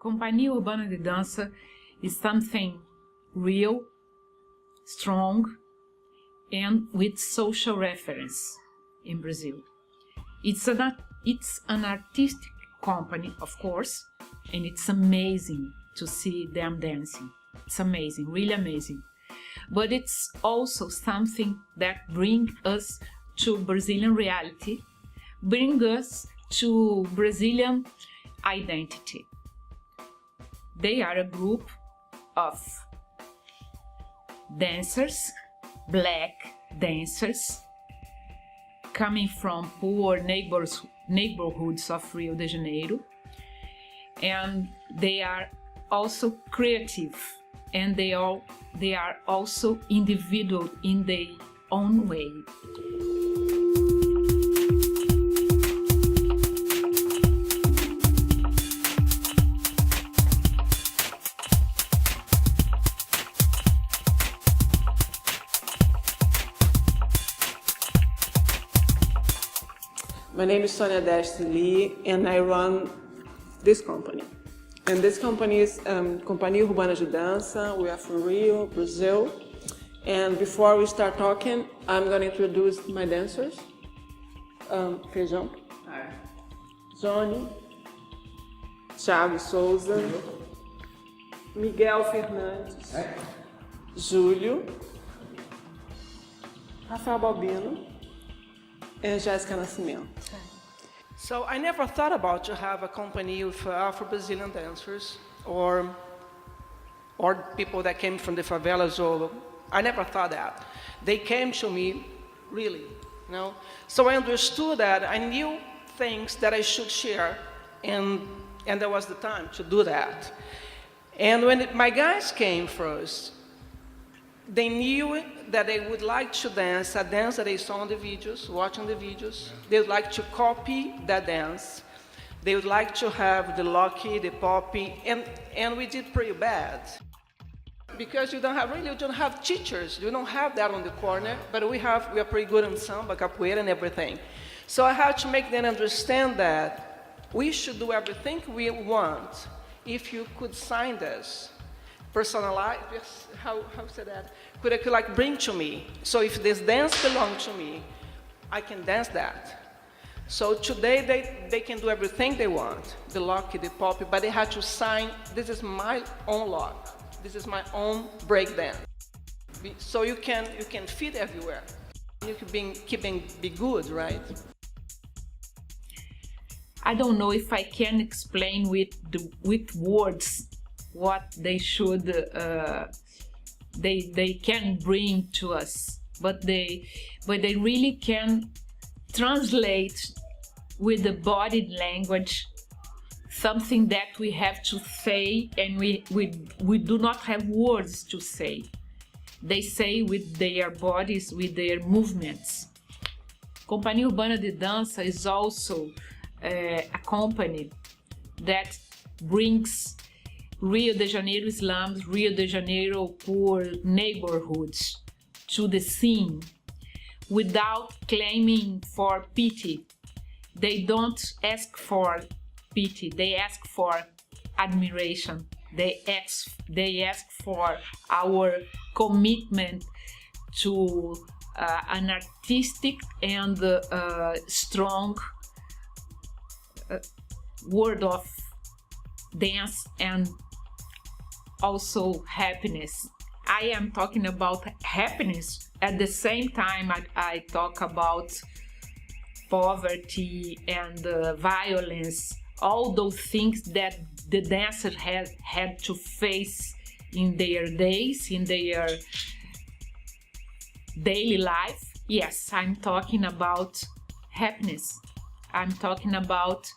Companhia Urbana de Dança is something real, strong, and with social reference in Brazil. It's an artistic company, of course, and it's amazing to see them dancing. It's amazing, really amazing. But it's also something that brings us to Brazilian reality, brings us to Brazilian identity. They are a group of dancers, black dancers, coming from poor neighborhoods of Rio de Janeiro, and they are also creative, and they are also individual in their own way. My name is Sonia Destri and I run this company. And this company is Companhia Urbana de Dança. We are from Rio, Brazil. And before we start talking, I'm going to introduce my dancers. Feijão. Hi. Johnny. Thiago Souza. Miguel Fernandes. Hi. Júlio. Rafael Balbino. And Jéssica Nascimento. So I never thought about to have a company with Afro-Brazilian dancers or people that came from the favelas. Or I never thought that. They came to me, really, you know. So I understood that I knew things that I should share, and there was the time to do that. And when my guys came first, they knew that they would like to dance a dance that they saw on the videos, watching the videos. They would like to copy that dance. They would like to have the Loki, the Poppy, and we did pretty bad. Because you don't have teachers, you don't have that on the corner, but we are pretty good in samba, capoeira, and everything. So I had to make them understand that we should do everything we want if you could sign this. Personalize, how say that? Could you like bring to me? So if this dance belongs to me, I can dance that. So today they can do everything they want, the lock, the pop, but they had to sign, this is my own lock, this is my own break dance. So you can fit everywhere. You can be good, right? I don't know if I can explain with words what they should they can bring to us, but they really can translate with the body language something that we have to say, and we do not have words to say. They say with their bodies, with their movements. Companhia Urbana de Dança is also a company that brings Rio de Janeiro slums, Rio de Janeiro poor neighborhoods to the scene without claiming for pity. They don't ask for pity, they ask for admiration. They ask for our commitment to an artistic and strong world of dance and also happiness. I am talking about happiness. At the same time, I talk about poverty and violence, all those things that the dancer had to face in their days, in their daily life. Yes, I'm talking about happiness. I'm talking about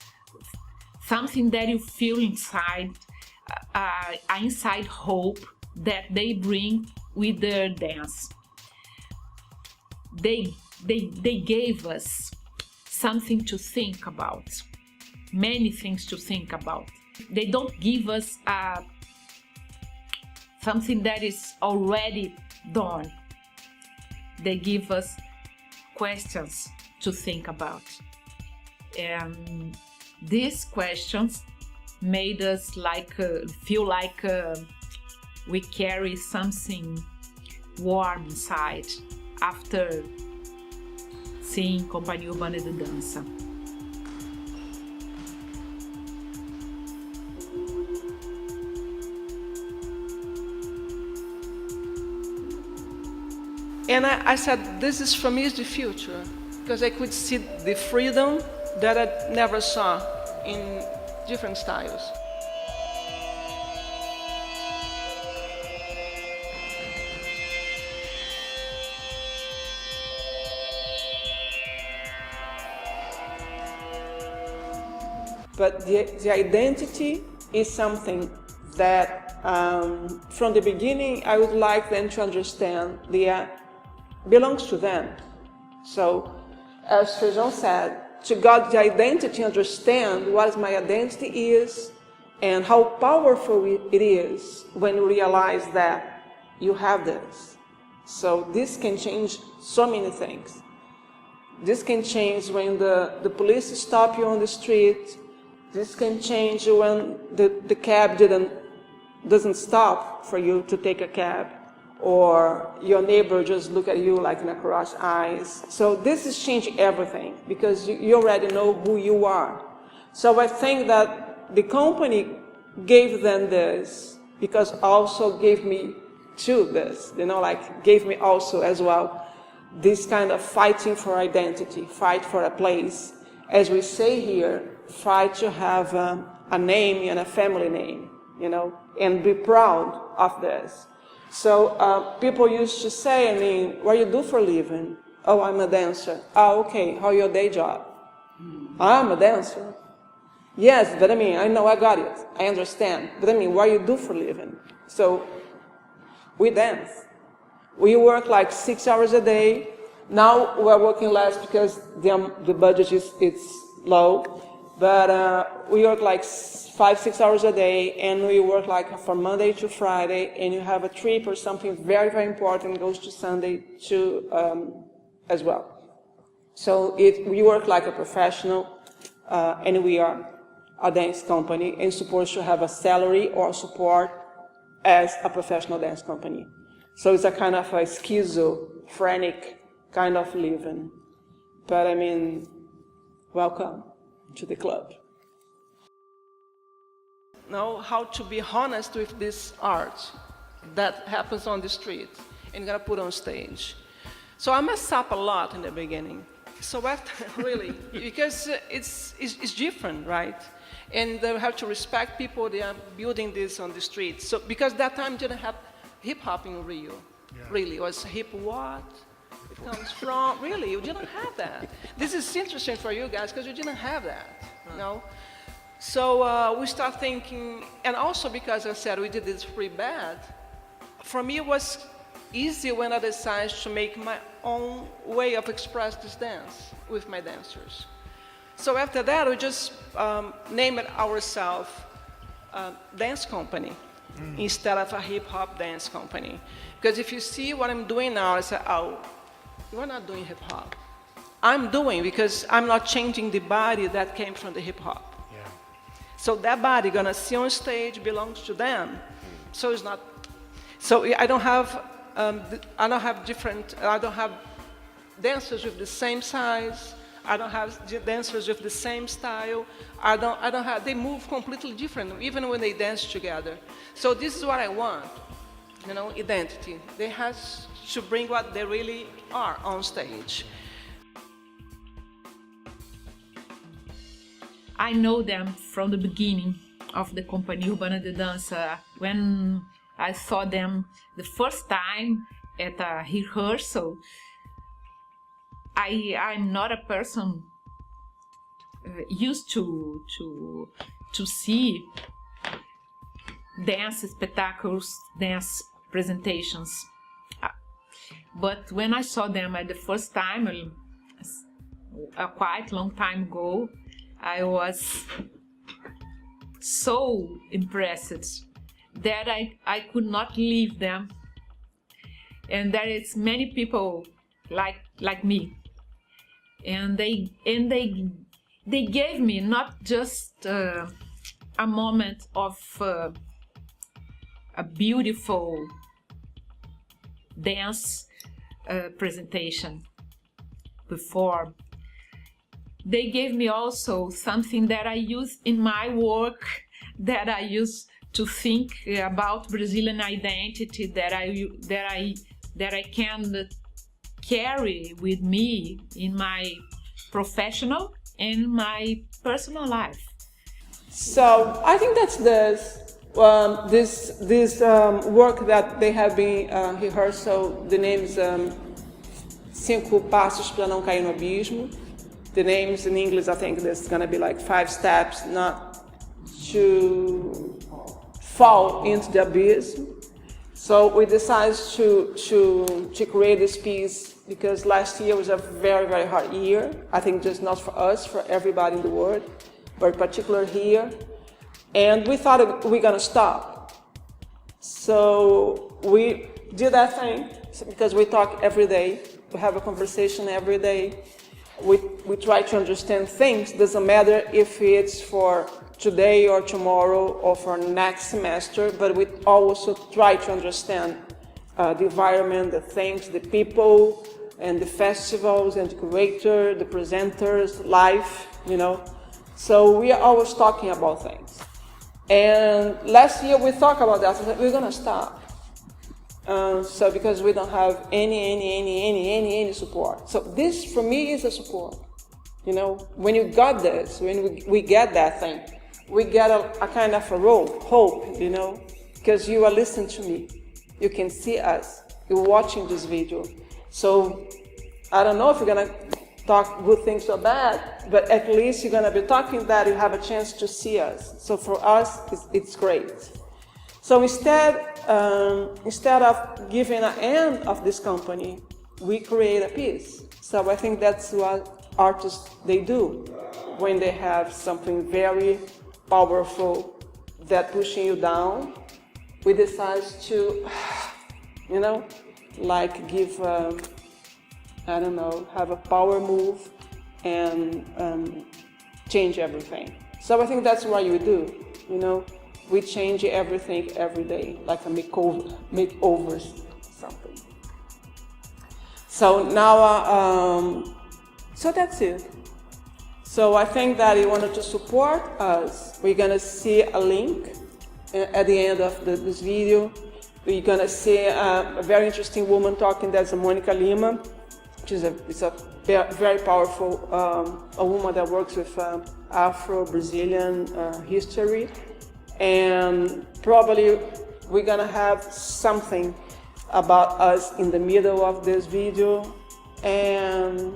something that you feel inside, inside hope that they bring with their dance. They gave us something to think about, many things to think about. They don't give us something that is already done. They give us questions to think about. And these questions made us like feel like we carry something warm inside after seeing Companhia Urbana de Dança. And I said, this is for me is the future, because I could see the freedom that I never saw in different styles. But the identity is something that from the beginning I would like them to understand belongs to them. So, as Feijão said, to God the identity, understand what my identity is and how powerful it is when you realize that you have this. So this can change so many things. This can change when the police stop you on the street. This can change when the cab doesn't stop for you to take a cab, or your neighbor just look at you like in a cross eyes. So this is changing everything because you already know who you are. So I think that the company gave them this because also gave me too this, like gave me also as well this kind of fighting for identity, fight for a place. As we say here, fight to have a name and a family name, and be proud of this. So people used to say, what do you do for a living? Oh, I'm a dancer. Oh, okay, how your day job? I'm a dancer. Yes, but I know I got it. I understand. But what do you do for a living? So we dance. We work like 6 hours a day. Now we're working less because the budget is low. But we work like 5-6 hours a day, and we work like from Monday to Friday, and you have a trip or something very, very important goes to Sunday too, as well. So we work like a professional, and we are a dance company and supposed to have a salary or support as a professional dance company. So it's a kind of a schizophrenic kind of living. But welcome to the club. Know how to be honest with this art that happens on the street and gotta put on stage. So I messed up a lot in the beginning. So after really, because it's different, right? And they have to respect people. They are building this on the street. So because that time didn't have hip hop in Rio. Yeah. Really, it was hip what? It comes from really. You didn't have that. This is interesting for you guys because you didn't have that. No. So we start thinking, and also because I said we did this pretty bad, for me it was easy when I decided to make my own way of express this dance with my dancers. So after that, we just named ourselves dance company instead of a hip-hop dance company. Because if you see what I'm doing now, I say, oh, you're not doing hip-hop. I'm doing because I'm not changing the body that came from the hip-hop. So that body gonna see on stage belongs to them. So it's not. So I don't have dancers with the same size. I don't have dancers with the same style. I don't have. They move completely different, even when they dance together. So this is what I want. Identity. They have to bring what they really are on stage. I know them from the beginning of the Companhia Urbana de Dança. When I saw them the first time at a rehearsal, I'm not a person used to see dance spectacles, dance presentations. But when I saw them at the first time, a quite long time ago, I was so impressed that I could not leave them. And there is many people like me. And they gave me not just a a moment of a beautiful dance presentation before. They gave me also something that I use in my work, that I use to think about Brazilian identity, that I can carry with me in my professional and my personal life. So I think that's this work that they have been rehearsed. So the name is 5 Passos para não cair no abismo. The names in English, I think there's going to be like 5 steps not to fall into the abyss. So we decided to create this piece because last year was a very, very hard year. I think just not for us, for everybody in the world, but particularly here. And we thought we were going to stop. So we did that thing because we talk every day. We have a conversation every day. We try to understand things. Doesn't matter if it's for today or tomorrow or for next semester, but we also try to understand the environment, the things, the people, and the festivals, and the curator, the presenters, life, you know. So we are always talking about things. And last year we talked about that. We said, we're gonna stop. So because we don't have any support. So this for me is a support. You know, when you got this, when we get that thing, we get a kind of a hope, you know, because you are listening to me. You can see us. You're watching this video. So I don't know if you're gonna talk good things or bad, but at least you're gonna be talking that you have a chance to see us. So for us, it's great. So instead of giving an end of this company, we create a piece. So I think that's what artists, they do when they have something very powerful that pushing you down. We decide to, you know, like give, I don't know, have a power move and change everything. So I think that's what you do, you know. We change everything every day, like a makeovers, something. So now, so that's it. So I think that you wanted to support us. We're gonna see a link at the end of this video. We're gonna see a very interesting woman talking. That's Monica Lima, which is a very powerful a woman that works with Afro-Brazilian history. And probably we're gonna have something about us in the middle of this video. And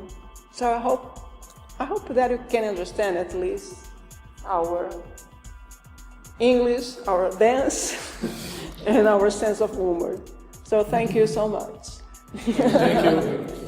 so I hope that you can understand at least our English, our dance, and our sense of humor. So thank you so much. Thank you.